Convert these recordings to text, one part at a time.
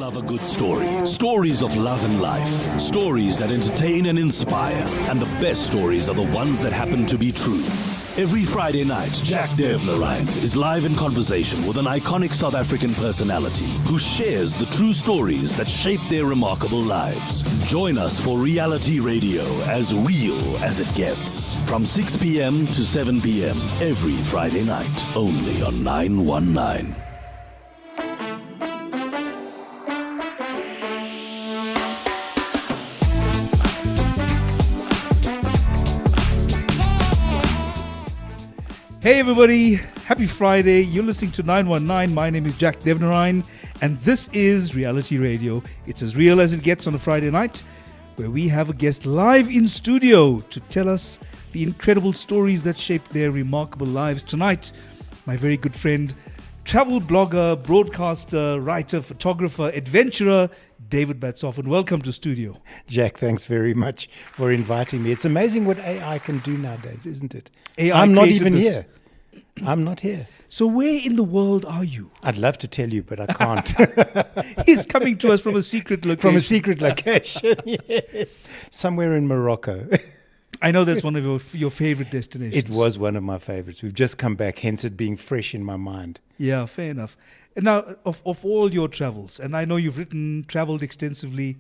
love a good story. Stories of love and life. Stories that entertain and inspire. And the best stories are the ones that happen to be true. Every Friday night, Jack Devnarain is live in conversation with an iconic South African personality who shares the true stories that shape their remarkable lives. Join us for reality radio as real as it gets. From 6 p.m. to 7 p.m. every Friday night, only on 919. Hey everybody, happy Friday. You're listening to 919. My name is Jack Devnarain and this is Reality Radio. It's as real as it gets on a Friday night where we have a guest live in studio to tell us the incredible stories that shaped their remarkable lives. Tonight, my very good friend, travel blogger, broadcaster, writer, photographer, adventurer, David Batzofin. Welcome to studio. Jack, thanks very much for inviting me. It's amazing what AI can do nowadays, isn't it? AI I'm not created even this. here. I'm not here. So where in the world are you? I'd love to tell you, but I can't. He's coming to us from a secret location. From a secret location, yes. Somewhere in Morocco. I know that's one of your favorite destinations. It was one of my favorites. We've just come back, hence it being fresh in my mind. Yeah, fair enough. And now, of all your travels, and I know you've traveled extensively,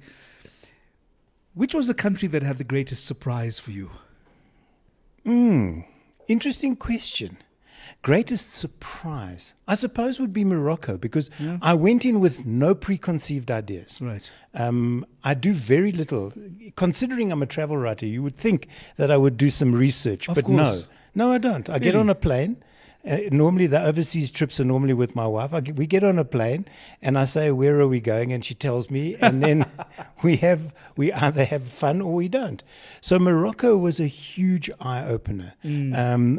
which was the country that had the greatest surprise for you? Interesting question. Greatest surprise, I suppose, would be Morocco, because I went in with no preconceived ideas. Right. I do very little. Considering I'm a travel writer, you would think that I would do some research, Of but course. no, I don't. I get on a plane. Normally, the overseas trips are normally with my wife. We get on a plane, and I say, "Where are we going?" And she tells me, and then we either have fun or we don't. So Morocco was a huge eye opener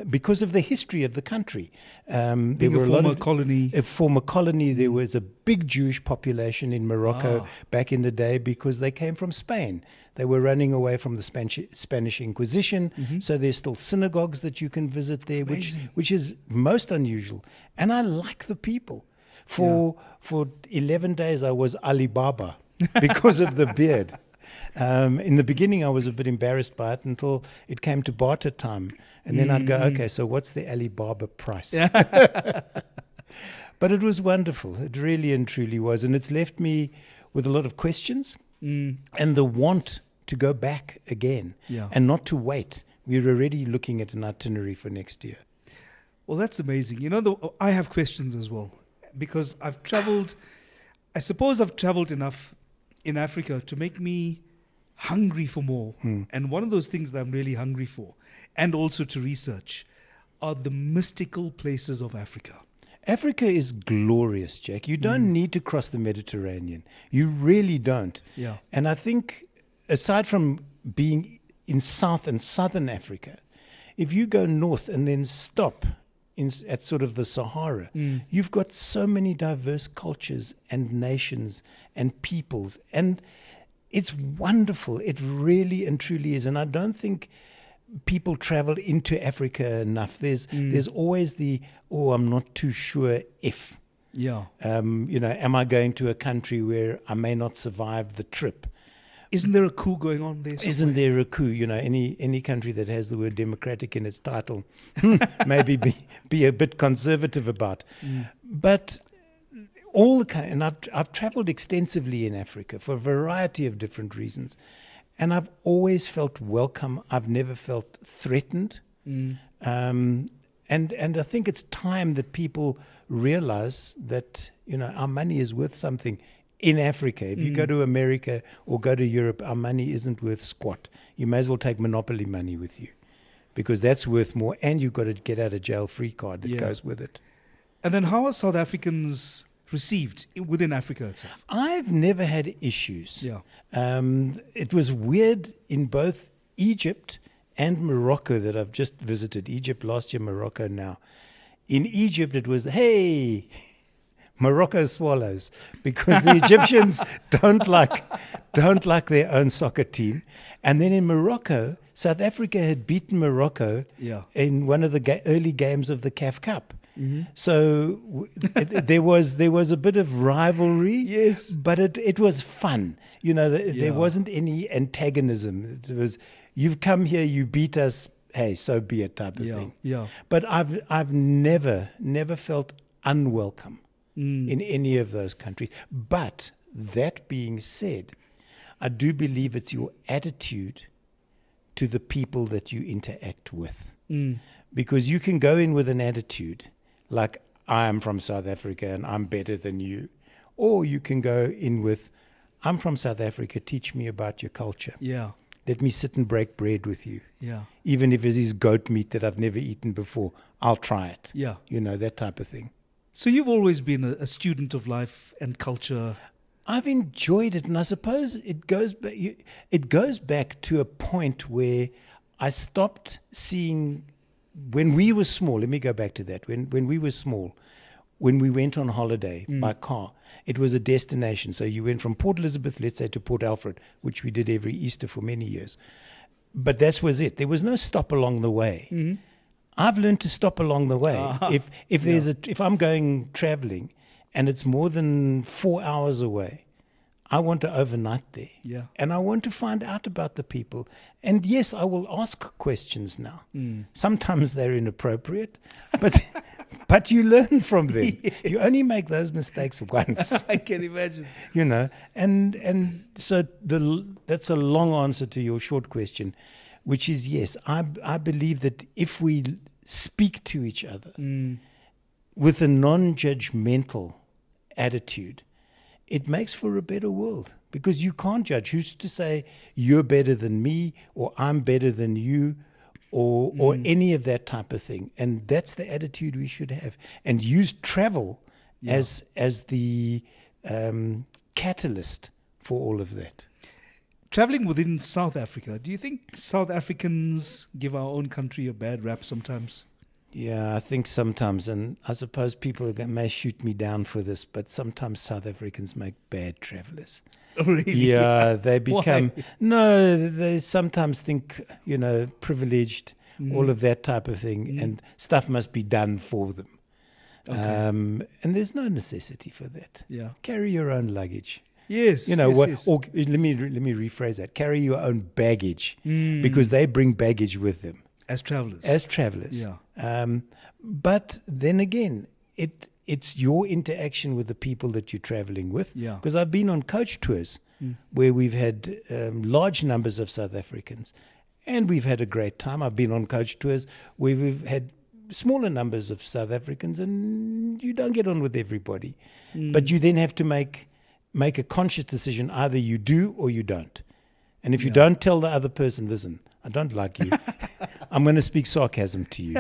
because of the history of the country. Being a former colony. A former colony. There was a big Jewish population in Morocco back in the day because they came from Spain. They were running away from the Spanish Inquisition. So there's still synagogues that you can visit there, which is most unusual. And I like the people. For 11 days, I was Alibaba because of the beard. In the beginning, I was a bit embarrassed by it until it came to barter time. And then I'd go, okay, so what's the Alibaba price? But it was wonderful. It really and truly was. And it's left me with a lot of questions and the want to go back again and not to wait. We're already looking at an itinerary for next year. Well, that's amazing. You know, I have questions as well because I've traveled enough in Africa to make me hungry for more. And one of those things that I'm really hungry for, and also to research, are the mystical places of Africa. Africa is glorious, Jack. You don't need to cross the Mediterranean. You really don't. Yeah. And I think, aside from being in South and Southern Africa, if you go north and then stop at sort of the Sahara, you've got so many diverse cultures and nations and peoples. And it's wonderful. It really and truly is. And I don't think people travel into Africa enough. There's always I'm not too sure if. Yeah. Am I going to a country where I may not survive the trip? Isn't there a coup going on there somewhere? Isn't there a coup? Any country that has the word democratic in its title, maybe be a bit conservative about. But and I've traveled extensively in Africa for a variety of different reasons. And I've always felt welcome. I've never felt threatened. And I think it's time that people realize that, our money is worth something in Africa. If you go to America or go to Europe, our money isn't worth squat. You may as well take monopoly money with you because that's worth more. And you've got to get out of jail free card that goes with it. And then how are South Africans received within Africa itself? I've never had issues. Yeah. It was weird in both Egypt and Morocco that I've just visited. Egypt last year, Morocco now. In Egypt, it was, hey, Morocco swallows, because the Egyptians don't like their own soccer team. And then in Morocco, South Africa had beaten Morocco in one of the early games of the CAF Cup. So there was a bit of rivalry. Yes. But it was fun. You know, Yeah. there wasn't any antagonism. It was, you've come here, you beat us, hey, so be it type of thing. Yeah. But I've never felt unwelcome in any of those countries. But that being said, I do believe it's your attitude to the people that you interact with. Because you can go in with an attitude like, I am from South Africa and I'm better than you. Or you can go in with, I'm from South Africa, teach me about your culture. Yeah. Let me sit and break bread with you. Yeah. Even if it is goat meat that I've never eaten before, I'll try it. Yeah. You know, that type of thing. So you've always been a student of life and culture. I've enjoyed it, and I suppose it goes back to a point where I stopped seeing, when we were small, let me go back to that. When we were small, when we went on holiday by car, it was a destination. So you went from Port Elizabeth, let's say, to Port Alfred, which we did every Easter for many years. But that was it. There was no stop along the way. I've learned to stop along the way. If I'm going traveling and it's more than 4 hours away, I want to overnight there. Yeah. And I want to find out about the people. And yes, I will ask questions now. Sometimes they're inappropriate, but you learn from them. Yes. You only make those mistakes once. I can imagine. You know, and so that's a long answer to your short question, which is yes, I believe that if we speak to each other with a non-judgmental attitude, it makes for a better world, because you can't judge. Who's to say you're better than me or I'm better than you or any of that type of thing? And that's the attitude we should have, and use travel as the catalyst for all of that. Traveling within South Africa, do you think South Africans give our own country a bad rap sometimes? Yeah, I think sometimes, and I suppose people may shoot me down for this, but sometimes South Africans make bad travelers. Oh, really? Yeah, they become, Why? no, they sometimes think, you know, privileged, all of that type of thing, and stuff must be done for them. Okay. And there's no necessity for that. Yeah. Carry your own luggage. Yes. You know, yes. or let me rephrase that. Carry your own baggage, because they bring baggage with them. As travelers. As travelers. Yeah. But then again, it's your interaction with the people that you're traveling with. Yeah. Because I've been on coach tours where we've had large numbers of South Africans, and we've had a great time. I've been on coach tours where we've had smaller numbers of South Africans, and you don't get on with everybody. But you then have to make a conscious decision. Either you do or you don't. And if you don't tell the other person, listen, I don't like you, I'm going to speak sarcasm to you,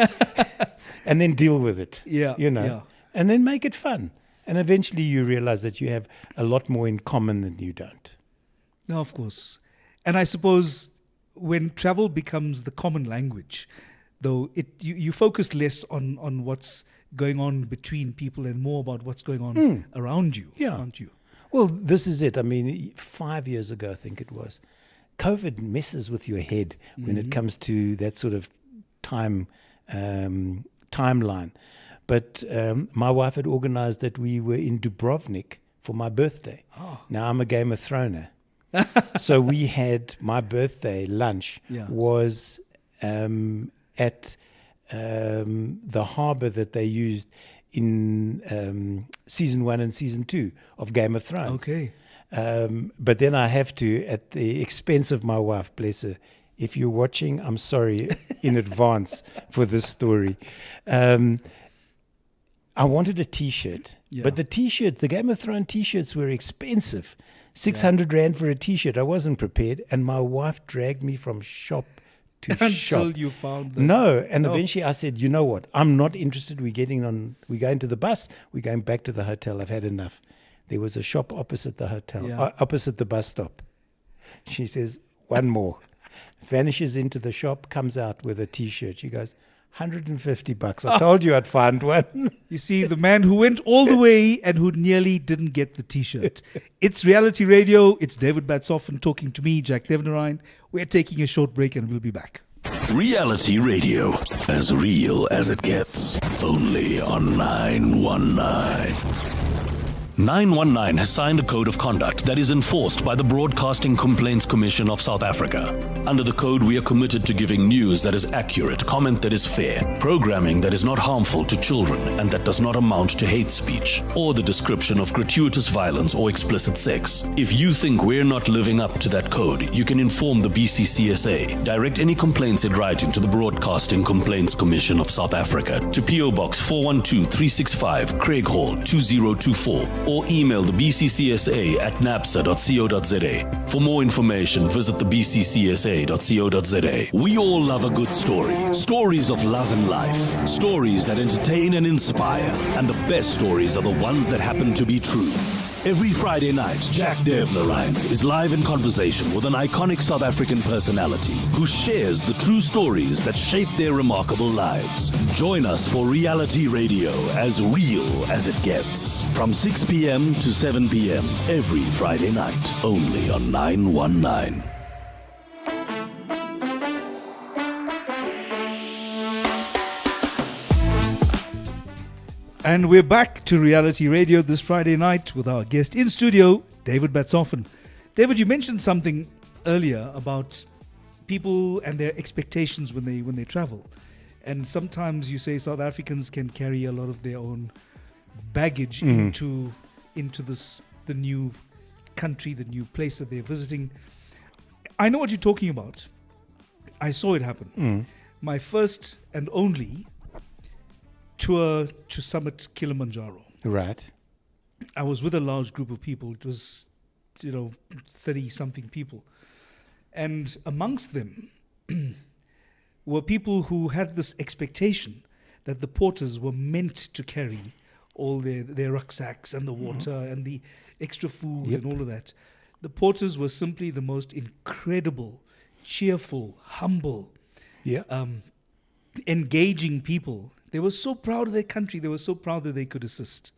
and then deal with it. Yeah, you know, yeah. and then make it fun. And eventually you realize that you have a lot more in common than you don't. No, of course. And I suppose when travel becomes the common language, though, you focus less on what's going on between people and more about what's going on around you, aren't you? Well, this is it. I mean, 5 years ago, I think it was, COVID messes with your head when it comes to that sort of timeline. But my wife had organized that we were in Dubrovnik for my birthday. Oh. Now, I'm a Game of Throner. So we had my birthday lunch was at the harbor that they used in season 1 and season 2 of Game of Thrones. Okay. But then I have to, at the expense of my wife, bless her, if you're watching, I'm sorry in advance for this story. I wanted a T-shirt, but the Game of Thrones T-shirts were expensive. 600 Rand for a T-shirt. I wasn't prepared, and my wife dragged me from shop to shop. Until you found them. No, and eventually I said, you know what? I'm not interested. We're going to the bus. We're going back to the hotel. I've had enough. There was a shop opposite the hotel, opposite the bus stop. She says, one more. Vanishes into the shop, comes out with a T-shirt. She goes, $150. I told you I'd find one. You see, the man who went all the way and who nearly didn't get the T-shirt. It's Reality Radio. It's David Batzofin talking to me, Jack Devnarain. We're taking a short break and we'll be back. Reality radio, as real as it gets. Only on 919. 919 has signed a code of conduct that is enforced by the Broadcasting Complaints Commission of South Africa. Under the code, we are committed to giving news that is accurate, comment that is fair, programming that is not harmful to children and that does not amount to hate speech or the description of gratuitous violence or explicit sex. If you think we're not living up to that code, you can inform the BCCSA. Direct any complaints in writing to the Broadcasting Complaints Commission of South Africa to PO Box 412365, Craig Hall 2024. Or email the BCCSA at napsa.co.za. For more information, visit the bccsa.co.za. We all love a good story. Stories of love and life. Stories that entertain and inspire. And the best stories are the ones that happen to be true. Every Friday night, Jack Devnarain is live in conversation with an iconic South African personality who shares the true stories that shape their remarkable lives. Join us for reality radio, as real as it gets. From 6 p.m. to 7 p.m. every Friday night, only on 919. And we're back to Reality Radio this Friday night with our guest in studio, David Batzofin. David, you mentioned something earlier about people and their expectations when they travel. And sometimes you say South Africans can carry a lot of their own baggage into the new country, the new place that they're visiting. I know what you're talking about. I saw it happen. My first and only tour to summit Kilimanjaro. Right. I was with a large group of people. It was, 30-something people. And amongst them were people who had this expectation that the porters were meant to carry all their rucksacks and the water and the extra food and all of that. The porters were simply the most incredible, cheerful, humble, engaging people. They were so proud of their country. They were so proud that they could assist.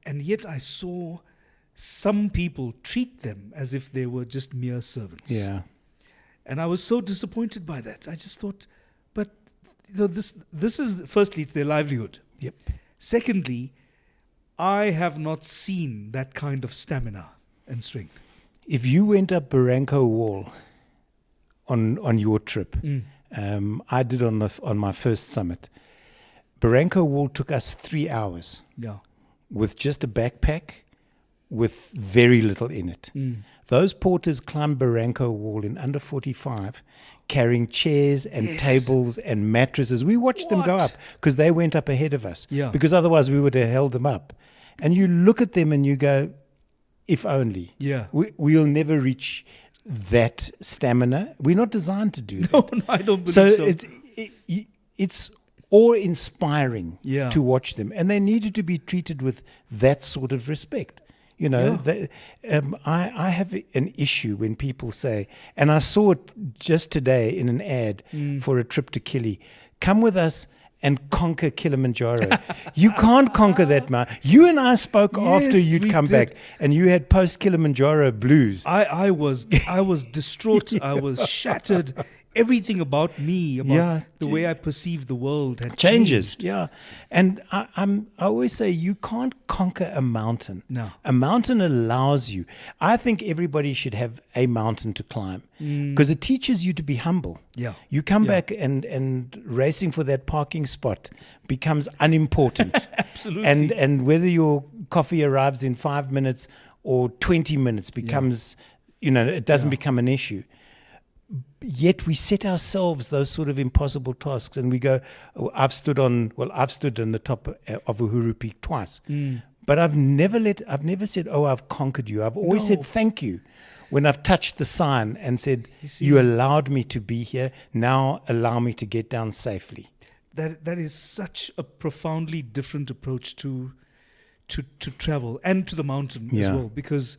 And yet I saw some people treat them as if they were just mere servants. Yeah. And I was so disappointed by that. I just thought, but this is, firstly, it's their livelihood. Yep. Secondly, I have not seen that kind of stamina and strength. If you went up Barranco Wall on your trip, I did on my first summit. Barranco Wall took us 3 hours. Yeah. With just a backpack, with very little in it. Those porters climbed Barranco Wall in under 45, carrying chairs and tables and mattresses. We watched them go up because they went up ahead of us. Yeah. Because otherwise we would have held them up. And you look at them and you go, if only. Yeah. We'll never reach that stamina. We're not designed to do that. No, I don't believe so. It's awe-inspiring Yeah. to watch them. And they needed to be treated with that sort of respect. I have an issue when people say, and I saw it just today in an ad for a trip to Kili, come with us and conquer Kilimanjaro. You can't conquer that mountain. You and I spoke after you'd come back, and you had post-Kilimanjaro blues. I was distraught. I was shattered. Everything about me, about the way I perceive the world had changes. changed. Yeah. And I always say you can't conquer a mountain. No. A mountain allows you. I think everybody should have a mountain to climb because it teaches you to be humble. Yeah. You come back and racing for that parking spot becomes unimportant. Absolutely. And whether your coffee arrives in 5 minutes or 20 minutes becomes, it doesn't become an issue. Yet we set ourselves those sort of impossible tasks, and we go, I've stood on the top of Uhuru Peak twice, but I've never said, I've conquered you. I've always said thank you when I've touched the sign and said, you allowed me to be here. Now allow me to get down safely. That is such a profoundly different approach to travel and to the mountain as well, because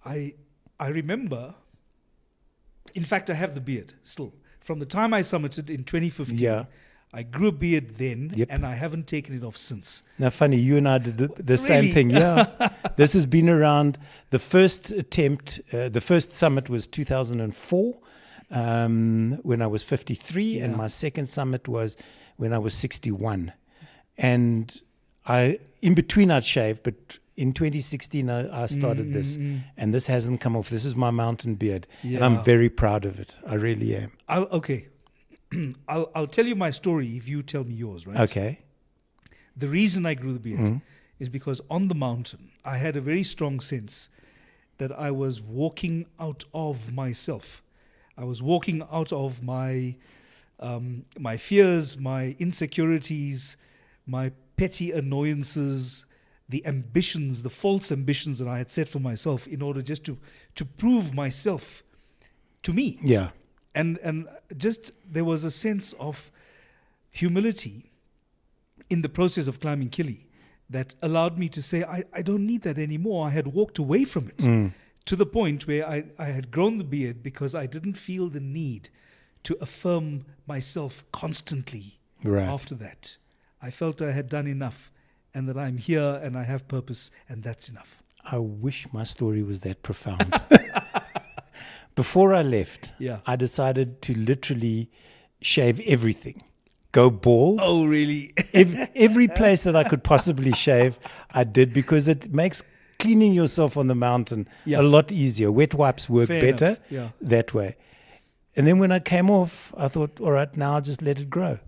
I remember. In fact, I have the beard still. From the time I summited in 2015, I grew a beard then, and I haven't taken it off since. Now, funny, you and I did the same thing. Yeah. This has been around. The first attempt, the first summit was 2004. when I was 53, and my second summit was when I was 61. And in between I'd shaved, but in 2016 I started this, and this hasn't come off. This is my mountain beard, and I'm very proud of it. I really am. Okay. I'll tell you my story if you tell me yours, right? Okay. The reason I grew the beard is because on the mountain I had a very strong sense that I was walking out of myself. I was walking out of my my fears, my insecurities, my petty annoyances, the ambitions, the false ambitions that I had set for myself in order just to prove myself to me. Yeah. And just there was a sense of humility in the process of climbing Kili that allowed me to say, I don't need that anymore. I had walked away from it to the point where I had grown the beard because I didn't feel the need to affirm myself constantly after that. I felt I had done enough and that I'm here and I have purpose, and that's enough. I wish my story was that profound. Before I left, I decided to literally shave everything. Go bald. Oh, really? Every place that I could possibly shave, I did, because it makes cleaning yourself on the mountain a lot easier. Wet wipes work better that way. And then when I came off, I thought, all right, now I'll just let it grow,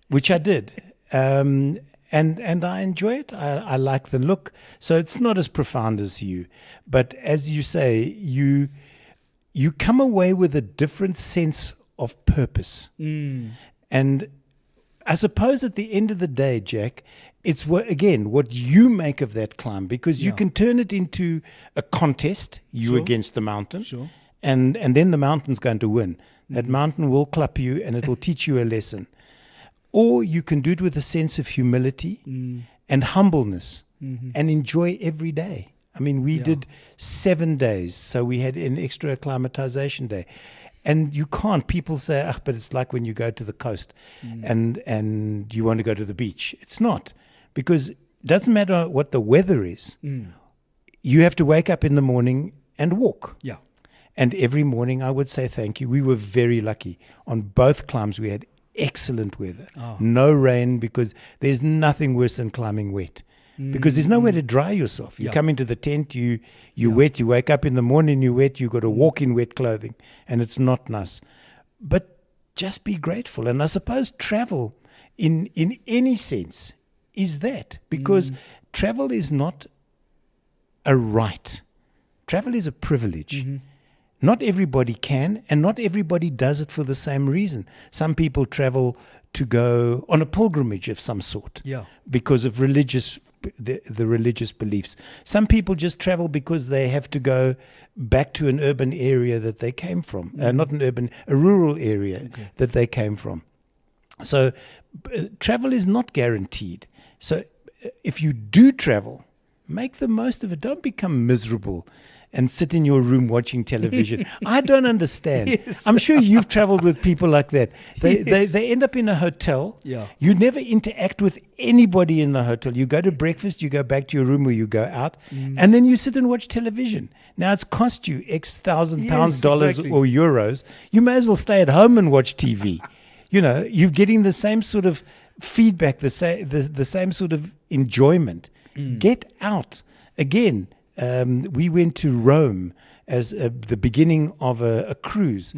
which I did. And I enjoy it. I like the look. So it's not as profound as you. But as you say, you come away with a different sense of purpose. And I suppose at the end of the day, Jack, it's what you make of that climb, because you can turn it into a contest, you against the mountain. And then the mountain's going to win. That mountain will clap you and it will teach you a lesson. Or you can do it with a sense of humility and humbleness and enjoy every day. I mean, we did 7 days, so we had an extra acclimatization day. And you can't, people say, but it's like when you go to the coast and you want to go to the beach. It's not, because it doesn't matter what the weather is. You have to wake up in the morning and walk. And every morning I would say thank you. We were very lucky. On both climbs we had excellent weather. No rain, because there's nothing worse than climbing wet. Because there's nowhere to dry yourself. You come into the tent, you're wet, you wake up in the morning, you're wet, you've got to walk in wet clothing, and it's not nice. But just be grateful. And I suppose travel, in any sense, is that. Because travel is not a right. Travel is a privilege. Not everybody can, and not everybody does it for the same reason. Some people travel to go on a pilgrimage of some sort because of the religious beliefs. Some people just travel because they have to go back to an urban area that they came from. Not an urban, a rural area that they came from. So travel is not guaranteed. So if you do travel, make the most of it. Don't become miserable and sit in your room watching television. I don't understand. I'm sure you've traveled with people like that. They end up in a hotel. You never interact with anybody in the hotel. You go to breakfast, you go back to your room, or you go out, and then you sit and watch television. Now it's cost you X thousand pounds, dollars, or euros. You may as well stay at home and watch TV. You know, you're getting the same sort of feedback, the same sort of enjoyment. Get out. Again, we went to Rome as the beginning of a cruise.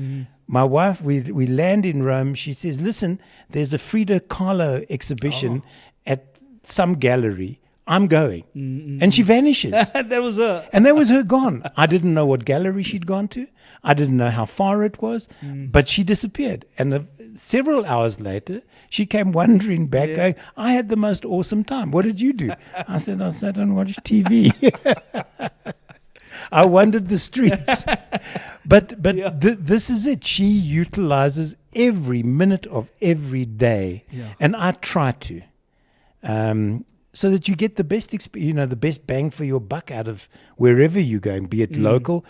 My wife, we land in Rome. She says, listen, there's a Frida Kahlo exhibition at some gallery. I'm going. And she vanishes. That was her. And that was her gone. I didn't know what gallery she'd gone to. I didn't know how far it was, but she disappeared. And several hours later, she came wandering back going, I had the most awesome time. What did you do? I said, I sat and watched TV. I wandered the streets. But this is it. She utilizes every minute of every day. And I try to. So that you get the best the best bang for your buck out of wherever you're going, be it local.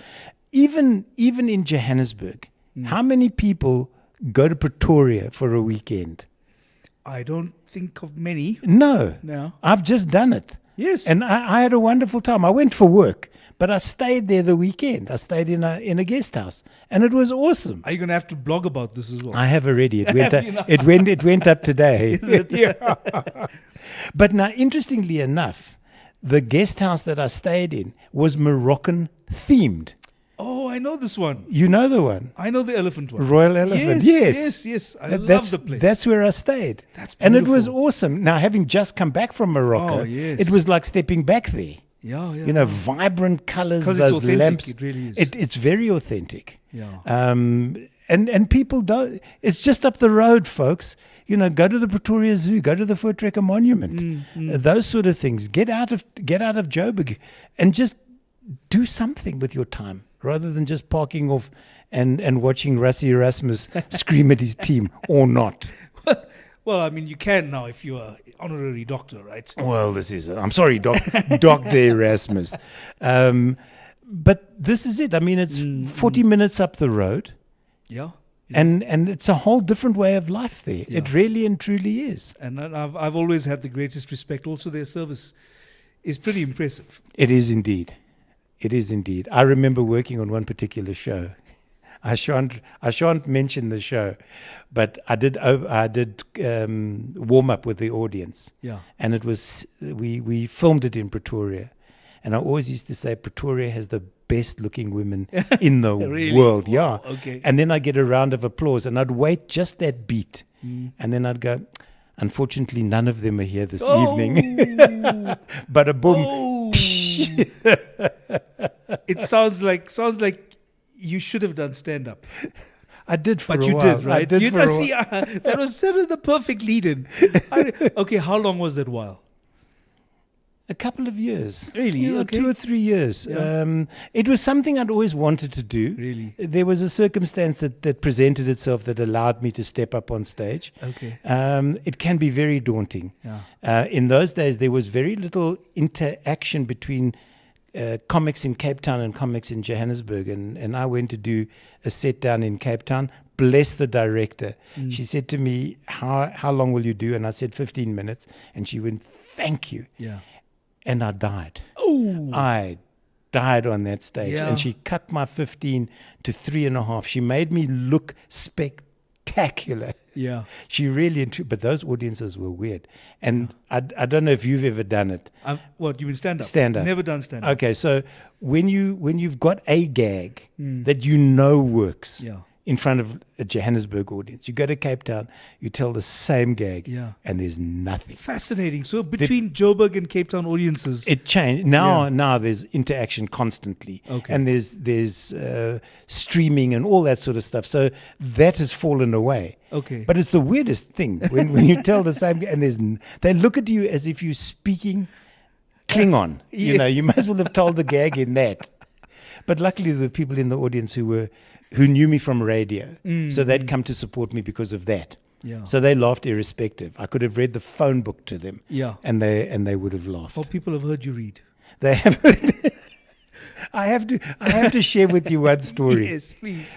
Even in Johannesburg, how many people go to Pretoria for a weekend? I don't think of many. No. I've just done it. Yes. And I had a wonderful time. I went for work, but I stayed there the weekend. I stayed in a guest house, and it was awesome. Are you going to have to blog about this as well? I have already. It went. Have you now? It went up today. Is it? Yeah. But now, interestingly enough, the guest house that I stayed in was Moroccan themed. Oh, I know this one. You know the one, I know the elephant one. Royal Elephant. Yes. I love the place. That's where I stayed. That's and it was beautiful. awesome. Now, having just come back from Morocco, Oh, yes. it was like stepping back there. Yeah. You know, vibrant colors, 'Cause it's those authentic, lamps. it really is. It's very authentic. Yeah. And people don't. It's just up the road, folks. You know, go to the Pretoria Zoo, go to the Voortrekker Monument, those sort of things. Get out of Joburg, and just do something with your time, rather than just parking off and watching Rassie Erasmus scream at his team or not. Well, I mean, you can now if you're an honorary doctor, right? Well, I'm sorry, Dr. Erasmus. But this is it. I mean, it's 40 minutes up the road. Yeah. And it's a whole different way of life there. Yeah. It really and truly is. And I've always had the greatest respect. Also, their service is pretty impressive. It is indeed. It is indeed. I remember working on one particular show. I shan't mention the show, but I did warm up with the audience. Yeah. And it was we filmed it in Pretoria, and I always used to say Pretoria has the best looking women in the Really? world. Wow, Yeah. okay. And then I get a round of applause, and I'd wait just that beat, and then I'd go, unfortunately, none of them are here this evening. But a boom. Oh. It sounds like you should have done stand up. I did for But a you while. did, right? I did You for a see, while. that was the perfect lead-in. Okay, how long was that while? A couple of years. Really? Yeah, Okay. 2 or 3 years. Yeah. It was something I'd always wanted to do. Really? There was a circumstance that presented itself that allowed me to step up on stage. Okay. It can be very daunting. Yeah. In those days, there was very little interaction between comics in Cape Town and comics in Johannesburg. And I went to do a set down in Cape Town. Bless the director. She said to me, how long will you do? And I said 15 minutes. And she went, thank you. Yeah. And I died. Oh. I died on that stage. Yeah. And she cut my 15 to 3.5. She made me look spectacular. Yeah. She really, but those audiences were weird. And I don't know if you've ever done it. What, you mean stand up? Stand up. Never done stand up. Okay, so when you've got a gag that you know works Yeah. in front of a Johannesburg audience, you go to Cape Town, you tell the same gag, Yeah. and there's nothing. Fascinating. So between Joburg and Cape Town audiences, It changed. Now there's interaction constantly, Okay. and there's streaming and all that sort of stuff. So that has fallen away. okay. But it's the weirdest thing when you tell the same, and they look at you as if you're speaking Klingon. You know, Yes. you might as well have told the gag in that. But luckily, there were people in the audience who knew me from radio, so they'd come to support me because of that. Yeah. So they laughed irrespective. I could have read the phone book to them, Yeah. and they would have laughed. Well, people have heard you read. They have. I have to share with you one story. Yes, please.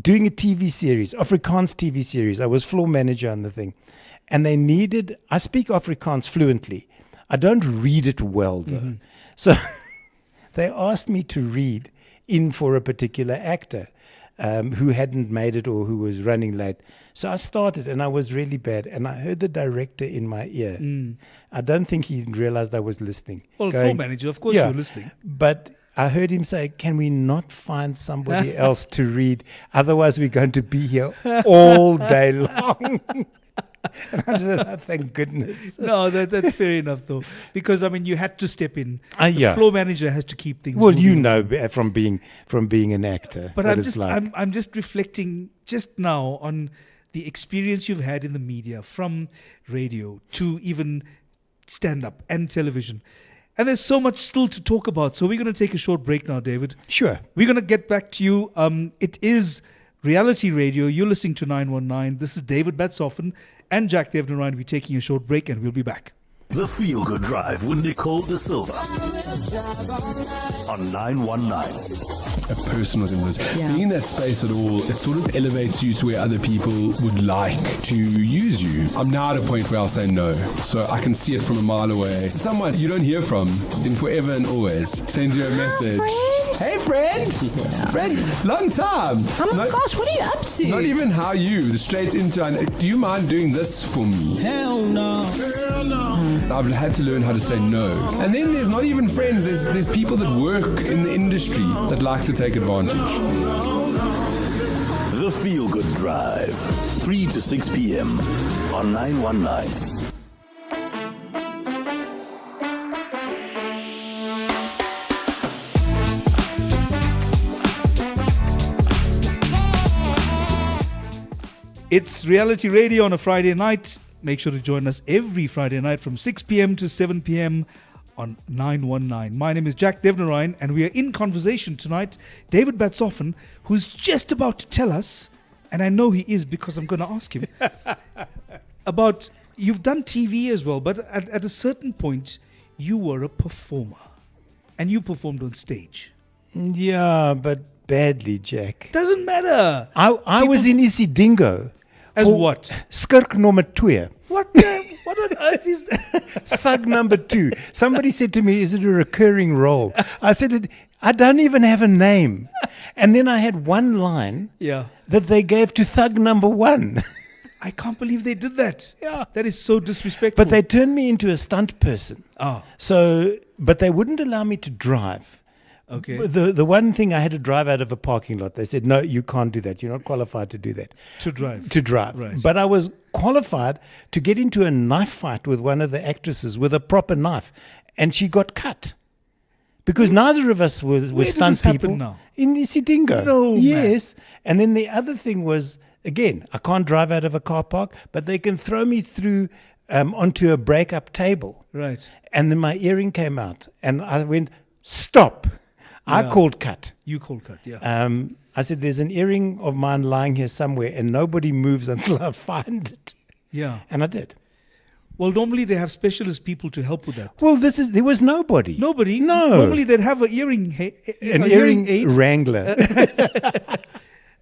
Doing a TV series, Afrikaans TV series. I was floor manager on the thing, and I speak Afrikaans fluently. I don't read it well though. So they asked me to read in for a particular actor who hadn't made it or who was running late. So I started, and I was really bad, and I heard the director in my ear. I don't think he realized I was listening. Well, floor manager, of course Yeah. you're listening. But I heard him say, can we not find somebody else to read? Otherwise, we're going to be here all day long. And I said, thank goodness. No, that's fair enough, though. Because, I mean, you had to step in. The Yeah. floor manager has to keep things Well, moving. you know from being an actor But what I'm it's just, like. I'm just reflecting just now on the experience you've had in the media, from radio to even stand-up and television. And there's so much still to talk about. So we're going to take a short break now, David. Sure. We're going to get back to you. It is Reality Radio. You're listening to 919. This is David Batzofin and Jack Devnarain. We're taking a short break, and we'll be back. The Feel Good Drive with Nicole De Silva on 919. A person within this. Being in that space at all, it sort of elevates you to where other people would like to use you. I'm now at a point where I'll say no. So I can see it from a mile away. Someone you don't hear from in forever and always sends you a message. Hey friend! Friend, long time! Oh my gosh, what are you up to? Not even how you, straight into, do you mind doing this for me? Hell no. Hell no. I've had to learn how to say no. And then there's not even friends, there's people that work in the industry that like to take advantage. The Feel Good Drive, 3 to 6 p.m. on 919. It's reality radio on a Friday night. Make sure to join us every Friday night from 6 p.m. to 7 p.m. on 919. My name is Jack Devnarain, and we are in conversation tonight. David Batzofin, who's just about to tell us, and I know he is because I'm going to ask him, about, you've done TV as well, but at a certain point, you were a performer, and you performed on stage. Yeah, but badly, Jack. Doesn't matter. I was in Isidingo. As what? Skirk number 2. What on earth is that? Thug number 2. Somebody said to me, is it a recurring role? I said, I don't even have a name. And then I had one line that they gave to thug number 1. I can't believe they did that. Yeah. That is so disrespectful. But they turned me into a stunt person. Oh. But they wouldn't allow me to drive. Okay. The one thing I had to drive out of a parking lot, they said, no, you can't do that. You're not qualified to do that. To drive. To drive. Right. But I was qualified to get into a knife fight with one of the actresses with a proper knife. And she got cut. Because neither of us were stunt this happen people. now? In Isidingo. No, yes. And then the other thing was, again, I can't drive out of a car park, but they can throw me through onto a break-up table. Right. And then my earring came out. And I went, stop. I called cut. You called cut, yeah. I said, there's an earring of mine lying here somewhere and nobody moves until I find it. Yeah. And I did. Well, normally they have specialist people to help with that. Well, there was nobody. Nobody? No. Normally they'd have an earring earring wrangler.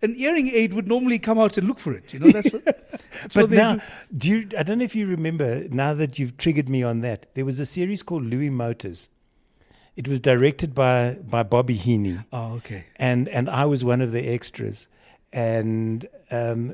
An earring aid would normally come out and look for it. You know, that's But what now, I don't know if you remember, now that you've triggered me on that, there was a series called Louis Motors. It was directed by Bobby Heaney. Oh, okay. And I was one of the extras. And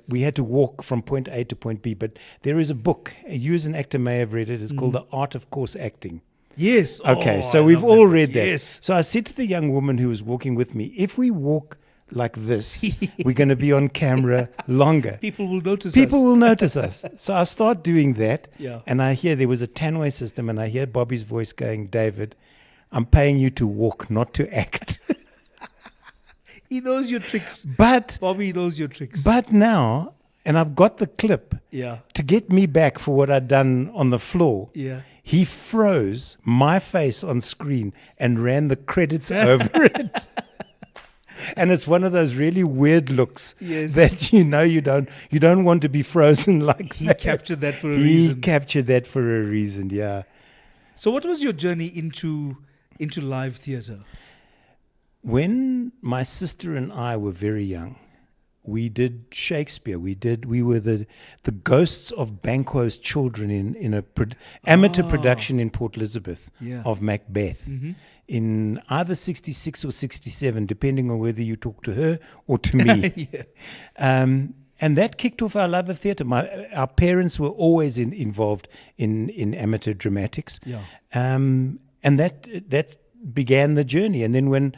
we had to walk from point A to point B. But there is a book, you as an actor may have read it, it's called The Art of Course Acting. Yes. Okay, Oh, so I we've love all that. read that. Yes. So I said to the young woman who was walking with me, if we walk like this, we're going to be on camera longer. People will notice People us. will notice us. So I start doing that. Yeah. And I hear there was a Tanway system, and I hear Bobby's voice going, David, I'm paying you to walk, not to act. He knows your tricks. But Bobby knows your tricks. But now, and I've got the clip Yeah. to get me back for what I'd done on the floor. Yeah. He froze my face on screen and ran the credits over it. And it's one of those really weird looks that you don't want to be frozen like He that. captured that for a reason. He captured that for a reason, yeah. So what was your journey into live theatre? When my sister and I were very young, we did Shakespeare. We were the ghosts of Banquo's children in a amateur production in Port Elizabeth of Macbeth. Mm-hmm. In either 66 or 67, depending on whether you talk to her or to me. And that kicked off our love of theatre. Our parents were always involved in amateur dramatics. And that began the journey. And then when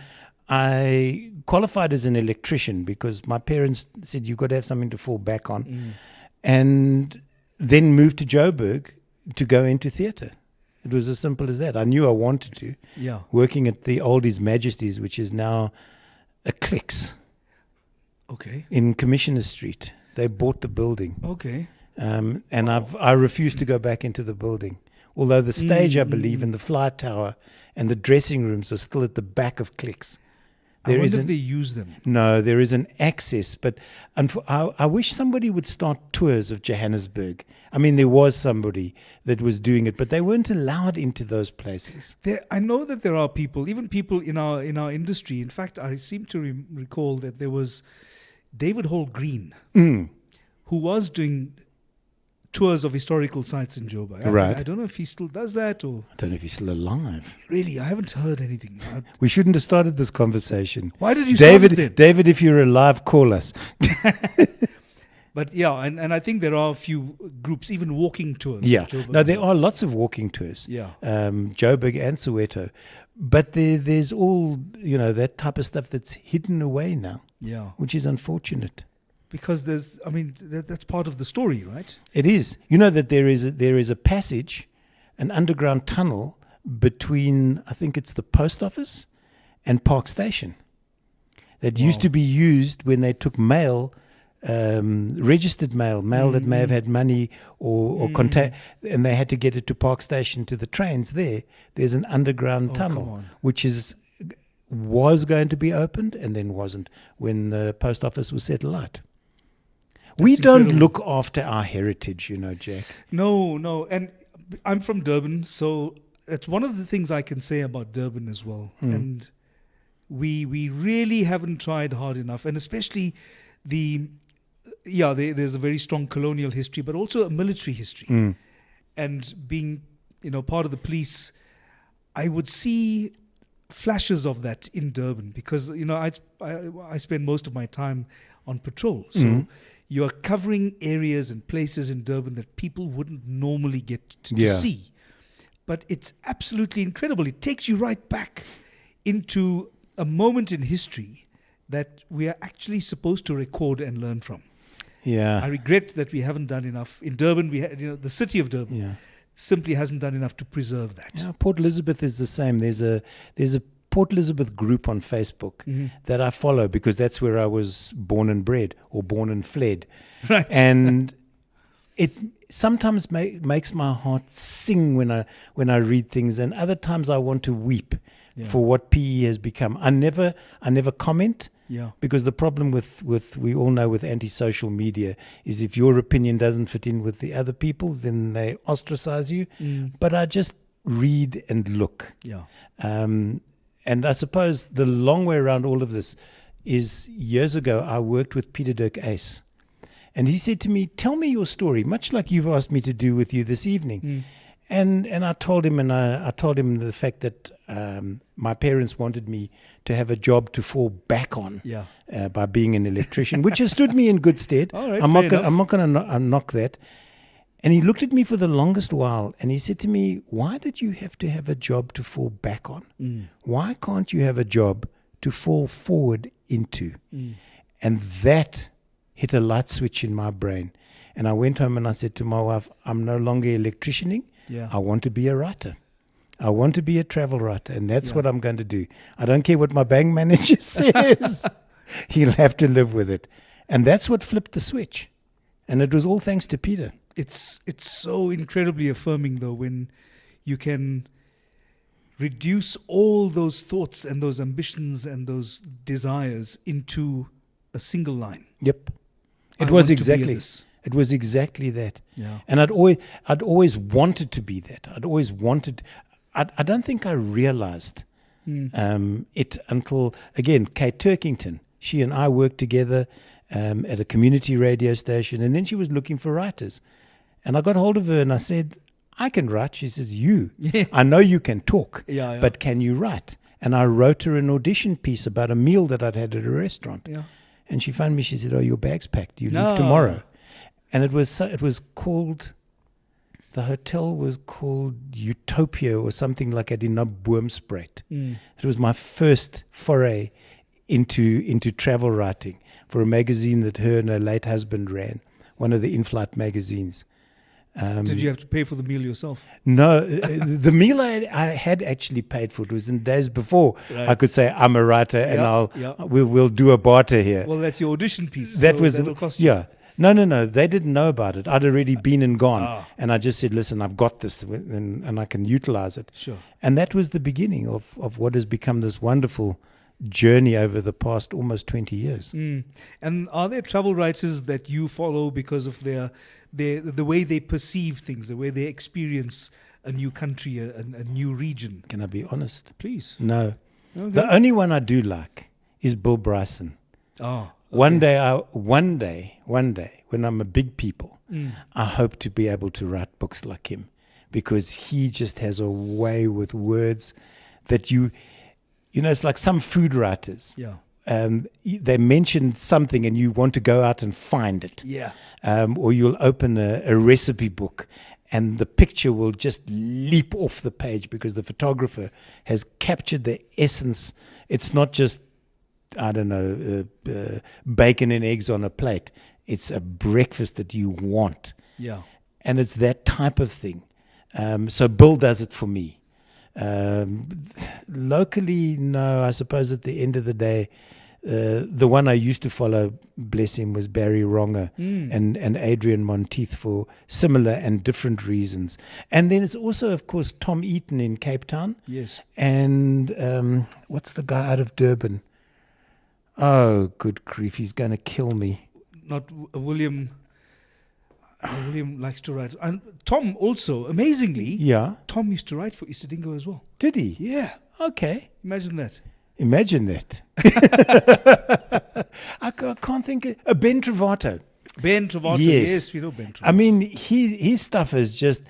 I qualified as an electrician, because my parents said you've got to have something to fall back on, and then moved to Joburg to go into theatre. It was as simple as that. I knew I wanted to. Yeah. Working at the old His Majesty's, which is now a Clicks. Okay. In Commissioner Street. They bought the building. Okay. And I refused to go back into the building. Although the stage, I believe, and the fly tower and the dressing rooms are still at the back of Clicks. I wonder if they use them. No, there is an access, but I wish somebody would start tours of Johannesburg. I mean, there was somebody that was doing it, but they weren't allowed into those places. I know that there are people, even people in our industry. In fact, I seem to recall that there was David Hall Green, who was doing tours of historical sites in Joburg. Right. I don't know if he still does that, or I don't know if he's still alive. really, I haven't heard anything. We shouldn't have started this conversation. Why did you start it then? David, if you're alive, call us. But yeah, and I think there are a few groups, even walking tours. Yeah. Joburg. No, there are lots of walking tours. Yeah. Joburg and Soweto. But there's all, that type of stuff that's hidden away now. Yeah. Which is unfortunate. Because that's part of the story, right? It is. You know that there is a passage, an underground tunnel between, I think it's the post office and Park Station, that used to be used when they took mail, registered mail that may have had money or contact, and they had to get it to Park Station to the trains there. There's an underground tunnel, which was going to be opened and then wasn't when the post office was set alight. We don't look after our heritage, Jack. No. And I'm from Durban, so it's one of the things I can say about Durban as well. And we really haven't tried hard enough. And especially there's a very strong colonial history, but also a military history. And being, part of the police, I would see flashes of that in Durban because, I spend most of my time on patrol. So you are covering areas and places in Durban that people wouldn't normally get to see. But it's absolutely incredible. It takes you right back into a moment in history that we are actually supposed to record and learn from. Yeah. I regret that we haven't done enough. In Durban, the city of Durban simply hasn't done enough to preserve that. Yeah, Port Elizabeth is the same. There's a Port Elizabeth group on Facebook that I follow because that's where I was born and bred, or born and fled. Right. And it sometimes makes my heart sing when I read things, and other times I want to weep for what PE has become. I never comment. Yeah. Because the problem with we all know with anti-social media is if your opinion doesn't fit in with the other people's, then they ostracize you. But I just read and look. Yeah. And I suppose the long way around all of this is years ago I worked with Peter Dirk Ace. And he said to me, tell me your story, much like you've asked me to do with you this evening. And I told him, I told him the fact that my parents wanted me to have a job to fall back on by being an electrician, which has stood me in good stead. All right, I'm not going to knock that. And he looked at me for the longest while and he said to me, why did you have to have a job to fall back on? Why can't you have a job to fall forward into? And that hit a light switch in my brain. And I went home and I said to my wife, I'm no longer electricianing. I want to be a writer. I want to be a travel writer. And that's what I'm going to do. I don't care what my bank manager says. He'll have to live with it. And that's what flipped the switch. And it was all thanks to Peter. It's so incredibly affirming, though, when you can reduce all those thoughts and those ambitions and those desires into a single line. Yep. It was exactly that. Yeah. And I'd always wanted to be that. I don't think I realized it until, again, Kate Turkington. She and I worked together at a community radio station, and then she was looking for writers. And I got hold of her and I said, I can write. She says, I know you can talk, but can you write? And I wrote her an audition piece about a meal that I'd had at a restaurant. Yeah. And she phoned me. She said, your bag's packed. You leave tomorrow. And it was called, the hotel was called Utopia or something like that in Boomspruit. It was my first foray into travel writing for a magazine that her and her late husband ran, one of the in-flight magazines. Did you have to pay for the meal yourself? No, the meal I had actually paid for. It was in the days before I could say I'm a writer and we'll do a barter here. Well, that's your audition piece. That'll cost you. Yeah. No. They didn't know about it. I'd already been and gone. And I just said, listen, I've got this and I can utilize it. Sure. And that was the beginning of what has become this wonderful journey over the past almost 20 years. And are there travel writers that you follow because of the way they perceive things, the way they experience a new country, a new region? Can I be honest? Please. No. Okay. The only one I do like is Bill Bryson. Oh, One day, when I'm a big people, I hope to be able to write books like him, because he just has a way with words that you know, it's like some food writers. Yeah. They mention something and you want to go out and find it. Yeah. Or you'll open a recipe book and the picture will just leap off the page because the photographer has captured the essence. It's not just, I don't know, bacon and eggs on a plate. It's a breakfast that you want. Yeah. And it's that type of thing. So Bill does it for me. Locally, no, I suppose at the end of the day, the one I used to follow, bless him, was Barry Wronger and Adrian Monteith for similar and different reasons. And then it's also, of course, Tom Eaton in Cape Town. Yes. And what's the guy out of Durban? Oh, good grief, he's going to kill me. Not William. William likes to write. And Tom also, amazingly, Yeah. Tom used to write for Isidingo as well. Did he? Yeah. Okay. Imagine that. Imagine that. I can't think of Ben Travato. Ben Travato. Yes. Yes, we know Ben Travato. I mean, his stuff is just,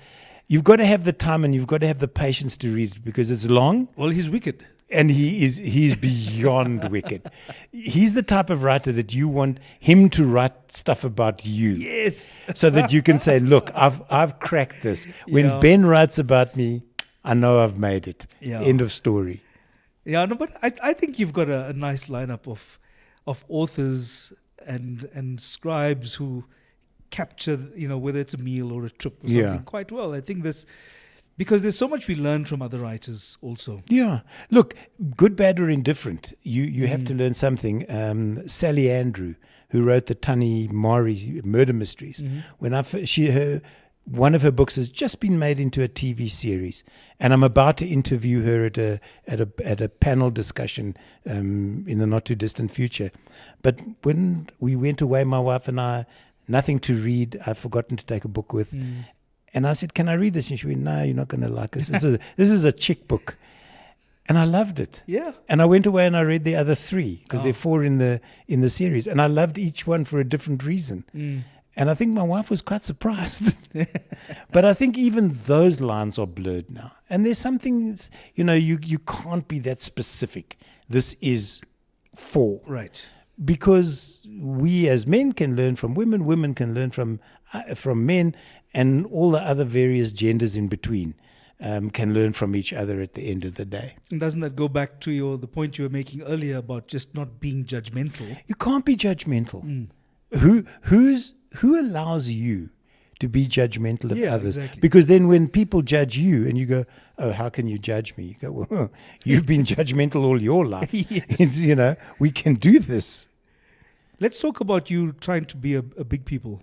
you've got to have the time and you've got to have the patience to read it because it's long. Well, he's wicked. And he's beyond wicked. He's the type of writer that you want him to write stuff about you. Yes. So that you can say, look, I've cracked this. When Yeah. Ben writes about me, I know I've made it. Yeah. End of story. Yeah, no, but I think you've got a nice lineup of authors and scribes who capture, you know, whether it's a meal or a trip or something Yeah. quite well. I think because there's so much we learn from other writers also. Yeah. Look, good, bad, or indifferent, you have to learn something. Sally Andrew, who wrote the Tani Mari murder mysteries, when one of her books has just been made into a TV series, and I'm about to interview her at a panel discussion in the not too distant future. But when we went away, my wife and I, nothing to read, I'd forgotten to take a book with. And I said, "Can I read this?" And she went, "No, you're not going to like this. This is a chick book." And I loved it. Yeah. And I went away and I read the other 3 because there are 4 in the series, and I loved each one for a different reason. And I think my wife was quite surprised. But I think even those lines are blurred now. And there's something, you know, you can't be that specific. This is for. Right. Because we as men can learn from women can learn from men, and all the other various genders in between can learn from each other at the end of the day. And doesn't that go back to the point you were making earlier about just not being judgmental? You can't be judgmental. Who allows you to be judgmental of others? Exactly. Because then when people judge you and you go, "Oh, how can you judge me?" You go, "Well, you've been judgmental all your life." Yes. It's, you know, we can do this. Let's talk about you trying to be a big people.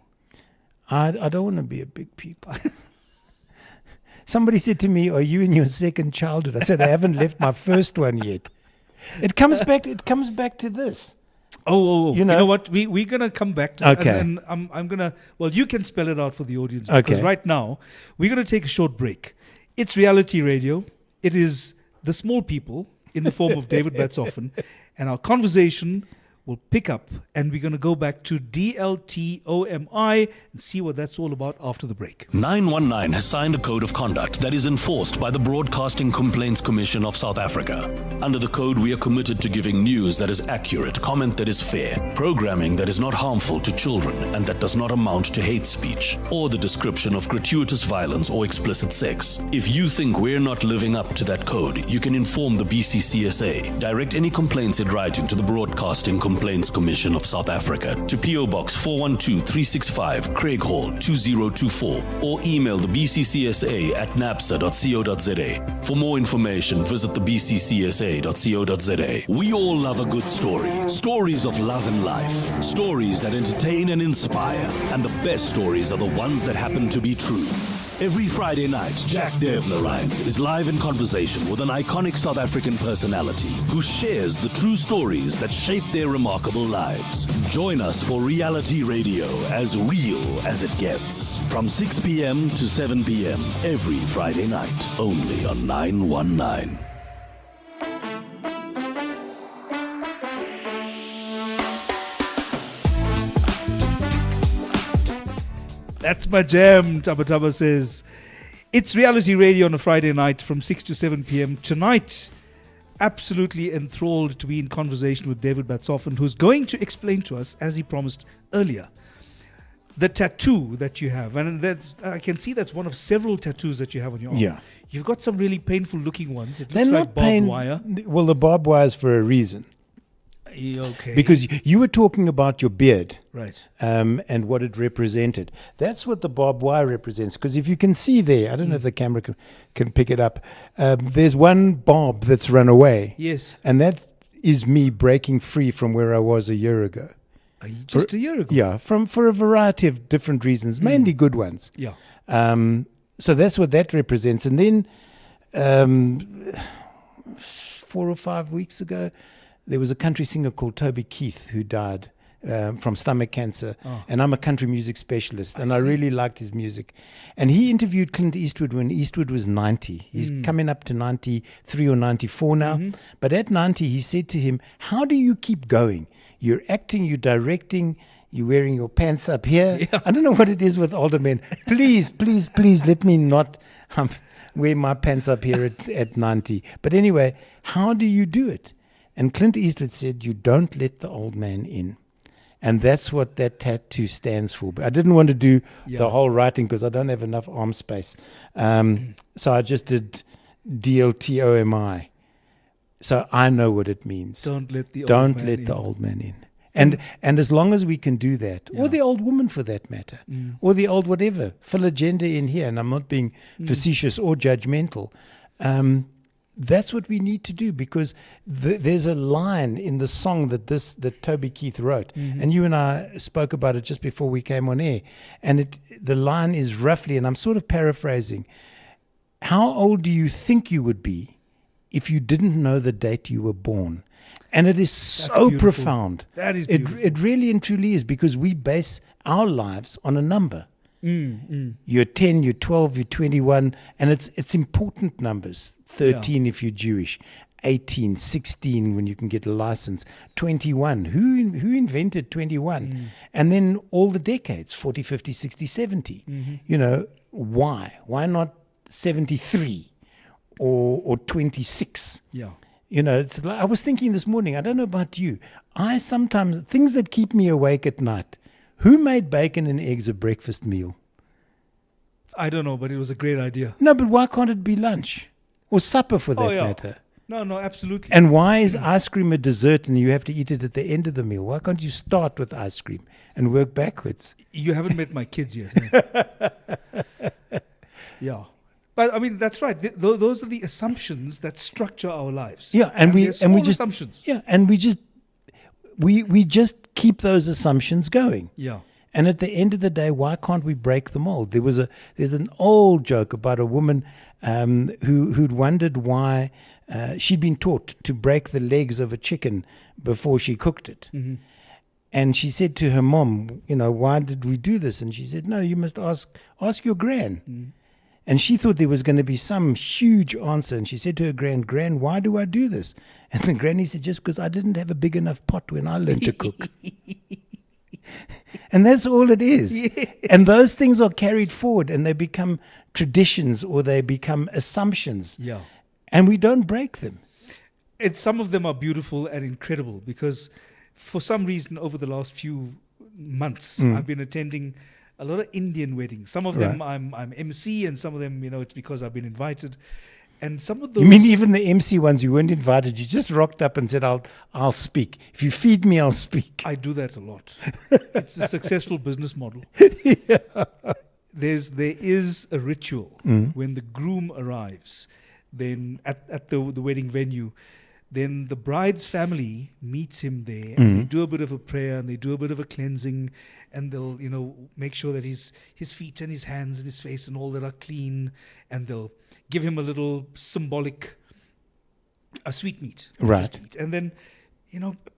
I don't want to be a big people. Somebody said to me, "Are you in your second childhood?" I said, "I haven't left my first one yet." It comes back to this. Oh. You You know- know what? We're going to come back to that. Okay. And I'm going to, well, you can spell it out for the audience. Okay. Because right now, we're going to take a short break. It's reality radio. It is the small people in the form of David Batzofin. And our conversation will pick up. And we're going to go back to DLTOMI and see what that's all about after the break. 919 has signed a code of conduct that is enforced by the Broadcasting Complaints Commission of South Africa. Under the code, we are committed to giving news that is accurate, comment that is fair, programming that is not harmful to children and that does not amount to hate speech, or the description of gratuitous violence or explicit sex. If you think we're not living up to that code, you can inform the BCCSA. Direct any complaints in writing to the Broadcasting Complaints Commission of South Africa to PO Box 412365, Craig Hall 2024, or email the BCCSA at napsa.co.za. For more information, visit the bccsa.co.za. We all love a good story. Stories of love and life. Stories that entertain and inspire. And the best stories are the ones that happen to be true. Every Friday night, Jack Devnarain is live in conversation with an iconic South African personality who shares the true stories that shape their remarkable lives. Join us for reality radio as real as it gets. From 6 p.m. to 7 p.m. every Friday night, only on 919. That's my jam, Taba Taba says. It's reality radio on a Friday night from 6 to 7 p.m. Tonight, absolutely enthralled to be in conversation with David Batzofin, who's going to explain to us, as he promised earlier, the tattoo that you have. And that's, I can see that's one of several tattoos that you have on your arm. Yeah. You've got some really painful looking ones. It They're looks not like barbed wire. Well, the barbed wire is for a reason. Okay. Because you were talking about your beard. Right. And what it represented. That's what the barbed wire represents. Because if you can see there, I don't know if the camera can pick it up, there's one barb that's run away. Yes. And that is me breaking free from where I was a year ago. Just a year ago? Yeah, for a variety of different reasons, mainly good ones. Yeah. So that's what that represents. And then 4 or 5 weeks ago, there was a country singer called Toby Keith who died from stomach cancer. Oh. And I'm a country music specialist, and I really liked his music. And he interviewed Clint Eastwood when Eastwood was 90. He's coming up to 93 or 94 now. Mm-hmm. But at 90, he said to him, how do you keep going? You're acting, you're directing, you're wearing your pants up here. Yeah. I don't know what it is with older men. Please, please, please let me not wear my pants up here at 90. But anyway, how do you do it? And Clint Eastwood said, you don't let the old man in. And that's what that tattoo stands for. But I didn't want to do the whole writing because I don't have enough arm space. So I just did DLTOMI. So I know what it means. Don't let the old man in. And as long as we can do that, or the old woman for that matter, or the old whatever, fill a gender in here, and I'm not being facetious or judgmental, that's what we need to do, because there's a line in the song that Toby Keith wrote, and you and I spoke about it just before we came on air, and the line is roughly, and I'm sort of paraphrasing, how old do you think you would be if you didn't know the date you were born? And it is so profound. That is beautiful. It really and truly is, because we base our lives on a number. You're 10, you're 12, you're 21, and it's important numbers. 13 if you're Jewish, 18, 16 when you can get a license, 21. Who invented 21? And then all the decades, 40, 50, 60, 70. You know, why? Why not 73 or 26? Yeah. You know, it's like, I was thinking this morning, I don't know about you, I sometimes, things that keep me awake at night, who made bacon and eggs a breakfast meal? I don't know, but it was a great idea. No, but why can't it be lunch? Or supper for that matter? No, absolutely. And why is ice cream a dessert and you have to eat it at the end of the meal? Why can't you start with ice cream and work backwards? You haven't met my kids yet. Yeah. But I mean, that's right. Those are the assumptions that structure our lives. Yeah, and we just assumptions. Yeah, and we just keep those assumptions going. Yeah. And at the end of the day, why can't we break the mold? There's an old joke about a woman who'd wondered why she'd been taught to break the legs of a chicken before she cooked it. And she said to her mom, you know, why did we do this? And she said, no, you must ask your gran. And she thought there was going to be some huge answer. And she said to her gran, why do I do this? And the granny said, just because I didn't have a big enough pot when I learned to cook. And that's all it is. Yes. And those things are carried forward and they become traditions or they become assumptions. Yeah. And we don't break them. Some of them are beautiful and incredible, because for some reason over the last few months, I've been attending a lot of Indian weddings. Some of them I'm MC, and some of them, you know, it's because I've been invited. And some of those... You mean even the MC ones, you weren't invited, you just rocked up and said, I'll speak. If you feed me, I'll speak. I do that a lot. It's a successful business model. There is a ritual when the groom arrives. Then at the wedding venue, Then the bride's family meets him there, and they do a bit of a prayer, and they do a bit of a cleansing, and they'll, make sure that his feet and his hands and his face and all that are clean, and they'll give him a little symbolic sweetmeat. Right. And then,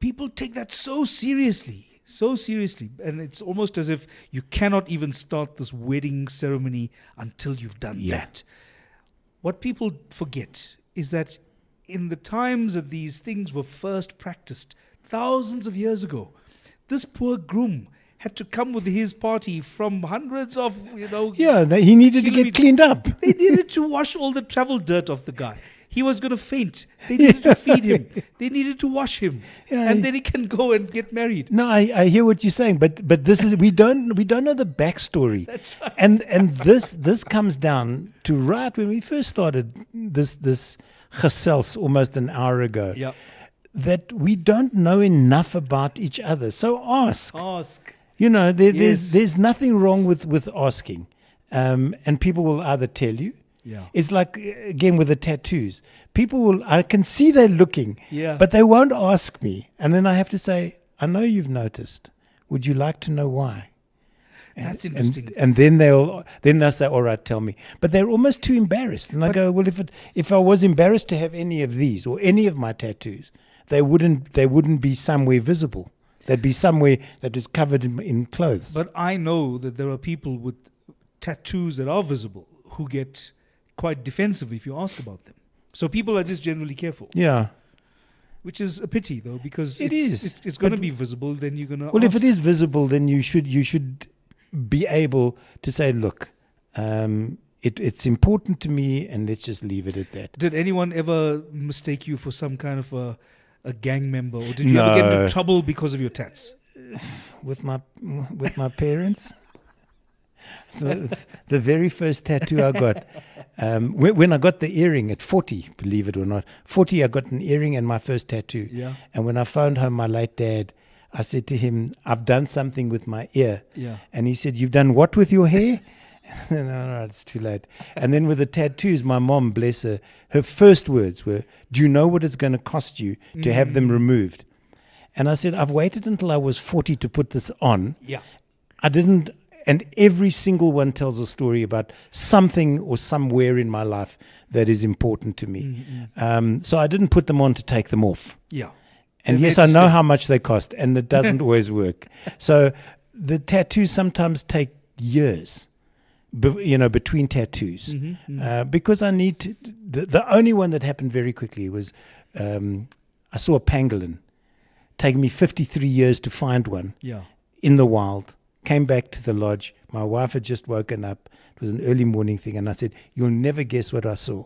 people take that so seriously, and it's almost as if you cannot even start this wedding ceremony until you've done that. What people forget is that in the times that these things were first practiced, thousands of years ago, this poor groom had to come with his party from hundreds of, he needed to get cleaned up. They needed to wash all the travel dirt off the guy. He was going to faint. They needed to feed him. They needed to wash him, and then he can go and get married. No, I hear what you're saying, but this is we don't know the backstory. That's right. And this comes down to right when we first started this gesels almost an hour ago. Yeah. That we don't know enough about each other. So ask. Yes. There's nothing wrong with asking, and people will either tell you. Yeah. It's like, again, with the tattoos. I can see they're looking, Yeah. but they won't ask me. And then I have to say, I know you've noticed. Would you like to know why? That's interesting. And then they'll say, all right, tell me. But they're almost too embarrassed. And I go, well, if I was embarrassed to have any of these or any of my tattoos, they wouldn't be somewhere visible. They'd be somewhere that is covered in clothes. But I know that there are people with tattoos that are visible who get quite defensive if you ask about them. So people are just generally careful. Yeah. Which is a pity, though, because it's going to be visible. Then you're going to. Well, if it is visible, then you should be able to say, look, it's important to me, and let's just leave it at that. Did anyone ever mistake you for some kind of a gang member, or did you ever get into trouble because of your tats? With my parents. The very first tattoo I got, when I got the earring at 40, believe it or not, 40, I got an earring and my first tattoo. Yeah. And when I phoned home my late dad, I said to him, I've done something with my ear. Yeah. And he said, you've done what with your hair? No, it's too late. And then with the tattoos, my mom, bless her, her first words were, do you know what it's going to cost you to have them removed? And I said, I've waited until I was 40 to put this on. Yeah. I didn't. And every single one tells a story about something or somewhere in my life that is important to me. So I didn't put them on to take them off. Yeah. And yes, I know how much they cost, and it doesn't always work. So the tattoos sometimes take years, between tattoos. Because I need to. The only one that happened very quickly was I saw a pangolin. Taking me 53 years to find one in the wild. Came back to the lodge. My wife had just woken up. It was an early morning thing. And I said, you'll never guess what I saw.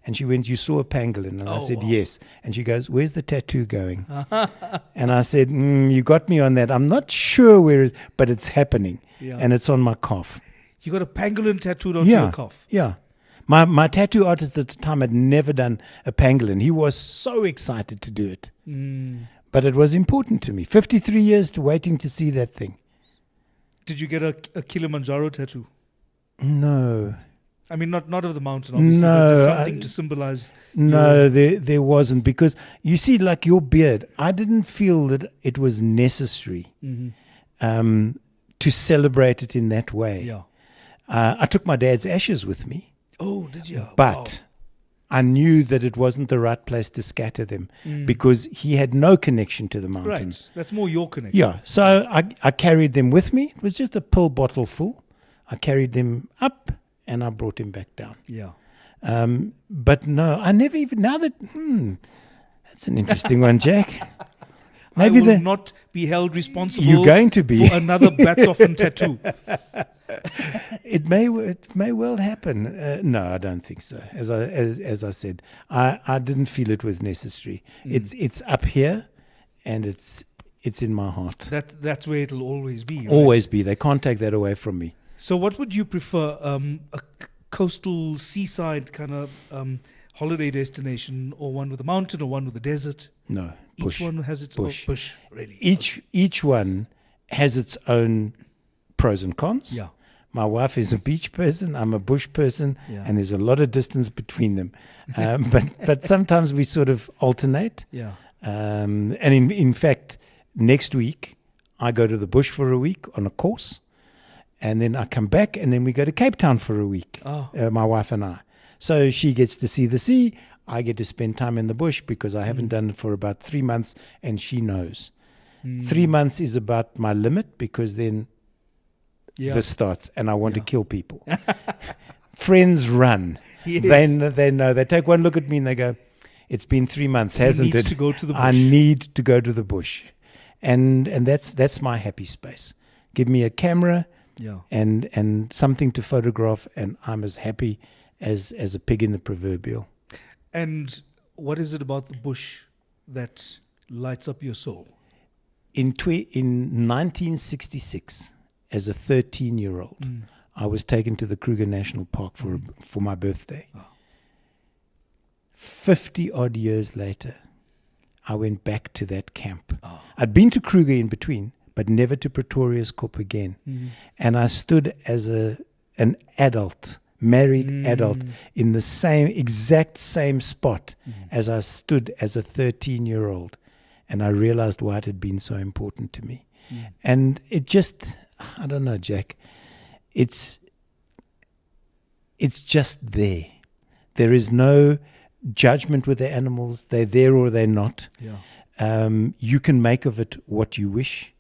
And she went, you saw a pangolin? And I said, yes. And she goes, where's the tattoo going? And I said, you got me on that. I'm not sure where, but it's happening. Yeah. And it's on my calf. You got a pangolin tattooed on your calf? Yeah. My tattoo artist at the time had never done a pangolin. He was so excited to do it. But it was important to me. 53 years to waiting to see that thing. Did you get a Kilimanjaro tattoo? No. I mean, not of the mountain, obviously, No, but just something to symbolize. No, there wasn't. Because you see, like your beard, I didn't feel that it was necessary to celebrate it in that way. Yeah. I took my dad's ashes with me. Oh, did you? But I knew that it wasn't the right place to scatter them because he had no connection to the mountain. Right. That's more your connection. Yeah. So I carried them with me. It was just a pill bottle full. I carried them up and I brought him back down. Yeah. But no, I never even, now that, that's an interesting one, Jack. Maybe I will not be held responsible. You're going to be. For another Batzofin tattoo. It may well happen. No, I don't think so. As I said, I didn't feel it was necessary. It's up here, and it's in my heart. That's where it'll always be. Right? Always be. They can't take that away from me. So, what would you prefer? A coastal seaside kind of holiday destination, or one with a mountain, or one with a desert? No, bush. Each one has its own bush. Really. Each one has its own pros and cons. Yeah. My wife is a beach person. I'm a bush person, and there's a lot of distance between them. But sometimes we sort of alternate. Yeah. And in fact, next week I go to the bush for a week on a course, and then I come back, and then we go to Cape Town for a week. My wife and I. So she gets to see the sea. I get to spend time in the bush because I haven't done it for about 3 months, and she knows. 3 months is about my limit because then this starts, and I want to kill people. Friends run. Yes. They know. They take one look at me and they go, "It's been 3 months, hasn't it? To go to the bush. I need to go to the bush," and that's my happy space. Give me a camera, and something to photograph, and I'm as happy as a pig in the proverbial. And what is it about the bush that lights up your soul? In 1966, as a 13-year-old, I was taken to the Kruger National Park for my birthday. 50 odd years later, I went back to that camp. I'd been to Kruger in between, but never to Pretorius Kop again. And I stood as an adult, married adult, in the exact same spot as I stood as a 13-year-old. And I realized why it had been so important to me. And it just, I don't know, Jack, it's just there. There is no judgment with the animals. They're there or they're not. You can make of it what you wish.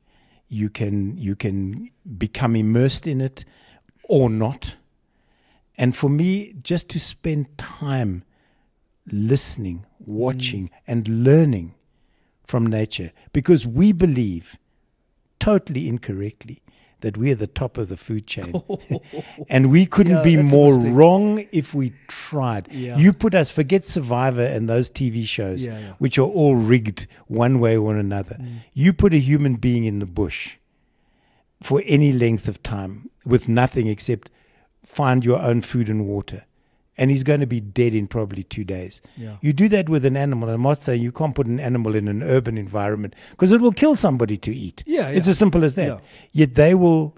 You can become immersed in it or not. And for me, just to spend time listening, watching, and learning from nature, because we believe, totally incorrectly, that we're the top of the food chain. And we couldn't be more wrong if we tried. You put us, forget Survivor and those TV shows, which are all rigged one way or another. You put a human being in the bush for any length of time with nothing except find your own food and water, and he's going to be dead in probably 2 days. You do that with an animal. I'm not saying you can't put an animal in an urban environment because it will kill somebody to eat. It's as simple as that. Yet they will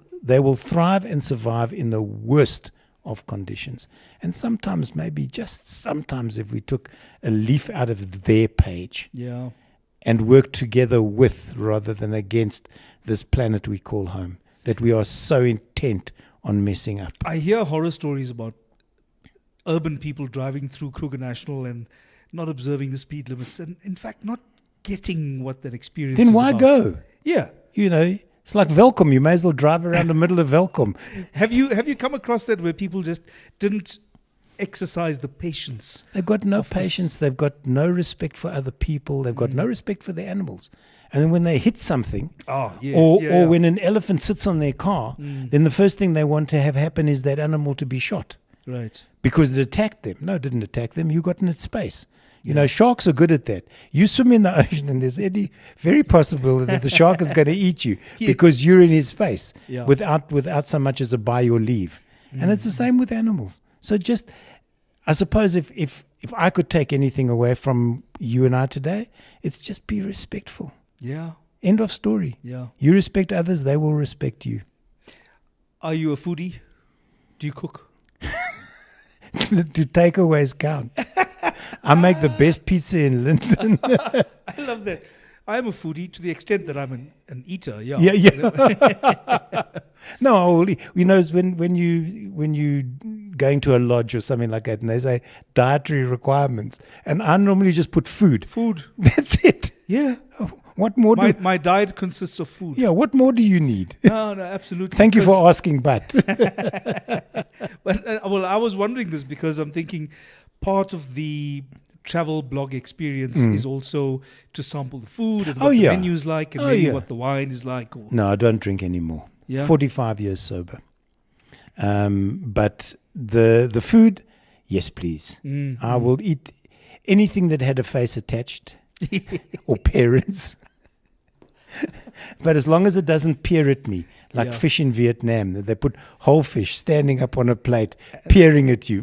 thrive and survive in the worst of conditions. And sometimes, maybe just sometimes, if we took a leaf out of their page and worked together with rather than against this planet we call home, that we are so intent on messing up. I hear horror stories about urban people driving through Kruger National and not observing the speed limits, and in fact not getting what that experience then is why about. go? You know, it's like Welcome. You may as well drive around the middle of Welcome. Have you come across that where people just didn't exercise the patience? They've got no patience. They've got no respect for other people. They've got no respect for the animals. And then when they hit something, or when an elephant sits on their car, then the first thing they want to have happen is that animal to be shot. Right. Because it attacked them. No, it didn't attack them. You got in its space. You know, sharks are good at that. You swim in the ocean and there's any very possible that the shark is going to eat you because you're in his space without so much as a by your leave. And it's the same with animals. So just, I suppose if I could take anything away from you and I today, it's just be respectful. End of story. You respect others, they will respect you. Are you a foodie? Do you cook? Do takeaways count? I make the best pizza in London. I love that. I'm a foodie to the extent that I'm an eater. No, you know, when you going to a lodge or something like that, and they say dietary requirements, and I normally just put food. That's it. What more? My diet consists of food. What more do you need? No, absolutely. Thank you for asking, but. But I was wondering this because I'm thinking part of the travel blog experience is also to sample the food and what the menu is like and maybe what the wine is like. No, I don't drink anymore. 45 years sober. But the food, yes, please. I will eat anything that had a face attached or parents. But as long as it doesn't peer at me, like fish in Vietnam, they put whole fish standing up on a plate, peering at you.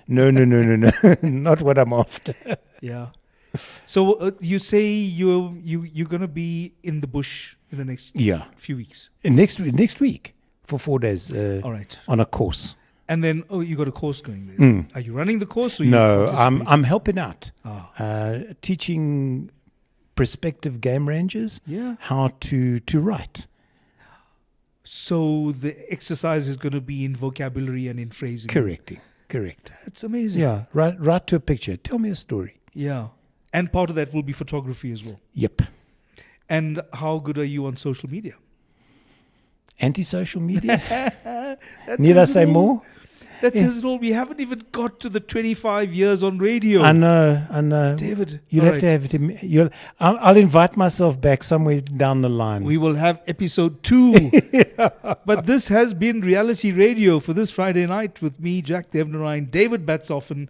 No, not what I'm after. So you say you're going to be in the bush in the next few weeks. Next week. for 4 days All right. on a course. And then, you got a course going there. Are you running the course? Or No, you I'm helping out, Ah. teaching prospective game rangers Yeah. how to write. So the exercise is going to be in vocabulary and in phrasing. Correct. That's amazing. Yeah, write to a picture. Tell me a story. Yeah. And part of that will be photography as well. Yep. And how good are you on social media? Anti-social media? That Need I says it say all. more? That says it all. We haven't even got to the 25 years on radio. I know. David, You'll all have to have it. I'll invite myself back somewhere down the line. We will have episode 2. But this has been Reality Radio for this Friday night with me, Jack Devnarain, David Batzofin.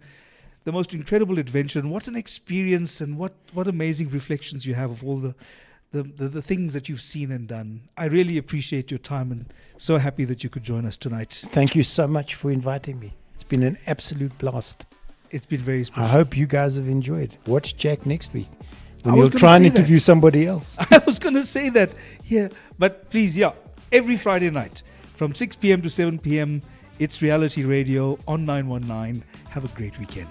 The most incredible adventure, and what an experience, and what amazing reflections you have of all the things that you've seen and done. I really appreciate your time, and so happy that you could join us tonight. Thank you so much for inviting me. It's been an absolute blast. It's been very special. I hope you guys have enjoyed. Watch Jack next week when I was he'll gonna try and say that. interview somebody else. I was going to say that. Yeah. But please, every Friday night from 6 p.m. to 7 p.m., it's Reality Radio on 919. Have a great weekend.